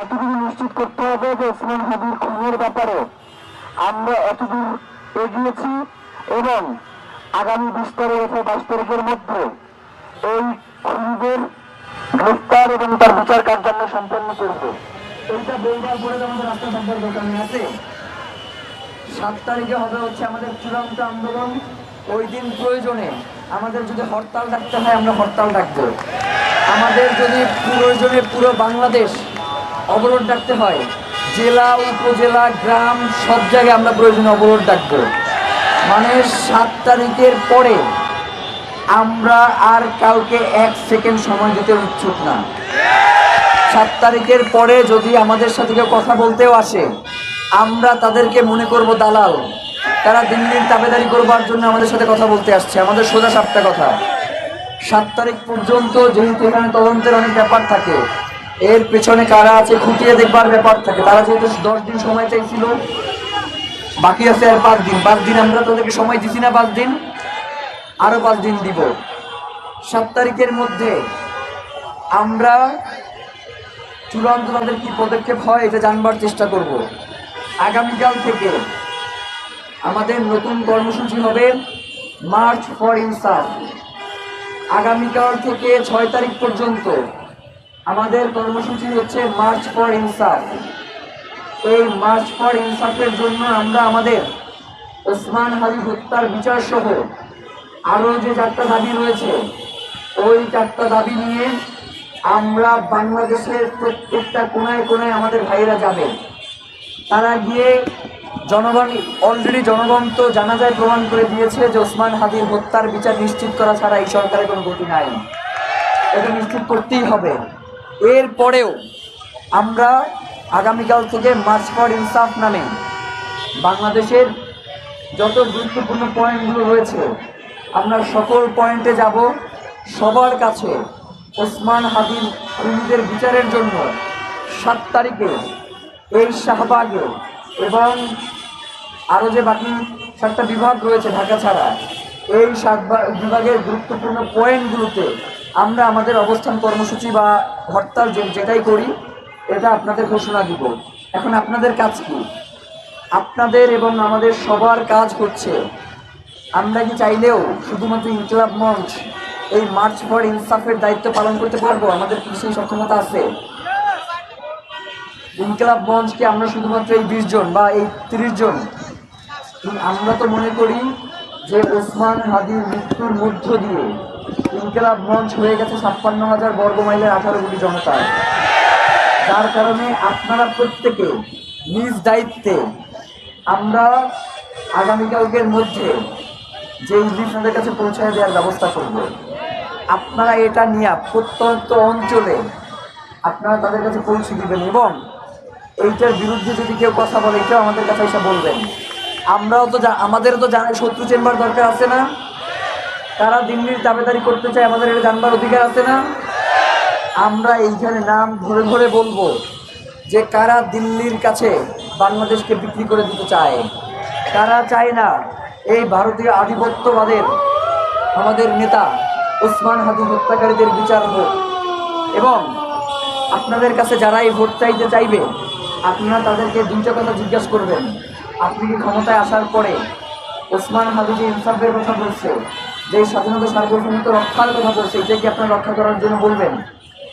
এতটুকু নিশ্চিত করতে হবে যে ওসমান হাদির খুনের ব্যাপারে আমরা এতদূর এগিয়েছি এবং আগামী 20 তারিখ অথবা 22 তারিখের মধ্যে এই খুনিদের গ্রেফতার এবং তার বিচার কার্যালয় সম্পন্ন করব। এইটা বলবার পরে আমাদের রাস্তা থাকবার দরকার নেই আছে। 7 তারিখে হবে হচ্ছে আমাদের চূড়ান্ত আন্দোলন। ওই দিন প্রয়োজনে আমাদের যদি হরতাল ডাকতে হয় আমরা হরতাল ডাকবো। আমাদের যদি প্রয়োজনে পুরো বাংলাদেশ অবরোধ ডাকতে হয়, জেলা উপজেলা গ্রাম সব জায়গায় আমরা প্রয়োজনে অবরোধ ডাকবো। মানে 7 তারিখের পরে আমরা আর কাউকে 1 সেকেন্ড সময় দিতে ইচ্ছুক না। 7 তারিখের পরে যদি আমাদের সাথে কেউ কথা বলতেও আসে, আমরা তাদেরকে মনে করব দালাল। তারা দিল্লির তাবেদারি করবার জন্য আমাদের সাথে কথা বলতে আসছে। আমাদের সোজা 7টা কথা, 7 তারিখ পর্যন্ত যেহেতু এখানে তদন্তের অনেক ব্যাপার থাকে, এর পেছনে কারা আছে খুঁটিয়ে দেখবার ব্যাপার থাকে। তারা যেহেতু 10 দিন সময় চাইছিল, বাকি আছে আর 5 দিন। 5 দিন আমরা তাদেরকে সময় দিছি না, 5 দিন আরো 5 দিন দিব। 7 তারিখের মধ্যে আমরা চূড়ান্ত তাদের কি পদক্ষেপ হয় এটা জানবার চেষ্টা করব। আগামীকাল থেকে আমাদের নতুন কর্মসূচি হবে মার্চ ফর ইনসাফ। আগামীকাল থেকে 6 তারিখ পর্যন্ত আমাদের কর্মসূচি হচ্ছে মার্চ ফর ইনসাফ। এই মার্চ ফর ইনসাফের জন্য আমরা আমাদের ওসমান হাদি হত্যার বিচার সহ আরও যে 4টা দাবি রয়েছে, ওই 4টা দাবি নিয়ে আমরা বাংলাদেশের প্রত্যেকটা কোনায় কোনায় আমাদের ভাইয়েরা যাবে। তারা গিয়ে জনগণ তো জানা যায় প্রমাণ করে দিয়েছে যে ওসমান হাদির হত্যার বিচার নিশ্চিত করা ছাড়া এই সরকারের কোনো গতি নাই। এটা নিশ্চিত করতেই হবে। এরপরেও আমরা আগামীকাল থেকে মার্চ ফর ইনসাফ নামে বাংলাদেশের যত গুরুত্বপূর্ণ পয়েন্টগুলো রয়েছে আমরা সকল পয়েন্টে যাব। সবার কাছে ওসমান হাদির খুনিদের বিচারের জন্য 7 তারিখে এই শাহবাগে এবং আরও যে বাকি 7টা বিভাগ রয়েছে ঢাকা ছাড়া, এই বিভাগের গুরুত্বপূর্ণ পয়েন্টগুলোতে আমরা আমাদের অবস্থান কর্মসূচি বা হরতাল যেটাই করি এটা আপনাদের ঘোষণা দিব। এখন আপনাদের কাজ কি? আপনাদের এবং আমাদের সবার কাজ হচ্ছে, আমরা কি চাইলেও শুধুমাত্র ইনকিলাব মঞ্চ এই মার্চ ফর ইনসাফের দায়িত্ব পালন করতে পারবো? আমাদের কি সেই সক্ষমতা আছে? ইনকিলাব মঞ্চকে আমরা শুধুমাত্র এই 20 জন বা এই 30 জন, আমরা তো মনে করি যে ওসমান হাদির মৃত্যুর মধ্য দিয়ে ইনকিলাব মঞ্চ হয়ে গেছে 56,000 বর্গ মাইলের 18 কোটি জনতা। যার কারণে আপনারা প্রত্যেকে নিজ দায়িত্বে আমরা আগামীকালকের মধ্যে যে লিস্টদের কাছে পৌঁছায় দেওয়ার ব্যবস্থা করব। আপনারা এটা নিয়ে প্রত্যন্ত অঞ্চলে আপনারা তাদের কাছে পৌঁছে দিবেন এবং এইটার বিরুদ্ধে যদি কেউ কথা বলে এটাও আমাদের কাছে এসে বলবেন। আমাদেরও তো জানার শত্রু চেম্বার দরকার আছে না? তারা দিল্লির দাবেদারি করতে চায়, আমাদের এটা জানবার অধিকার আছে না? আমরা এইখানে নাম ধরে ধরে বলবো যে কারা দিল্লির কাছে বাংলাদেশকে বিক্রি করে দিতে চায়। তারা চায় না এই ভারতীয় আধিপত্যবাদের আমাদের নেতা ওসমান হাদি হত্যাকারীদের বিচার হোক। এবং আপনাদের কাছে যারা এই ভোট চাইতে চাইবে, আপনারা তাদেরকে 2টা কথা জিজ্ঞাসা করবেন। আপনি কি ক্ষমতায় আসার পরে ওসমান হাদি যে ইনসাফের কথা বলছে, যে স্বাধীনতা সার্বভৌমত্ব রক্ষার কথা বলছে, এটা কি আপনারা রক্ষা করার জন্য বলবেন?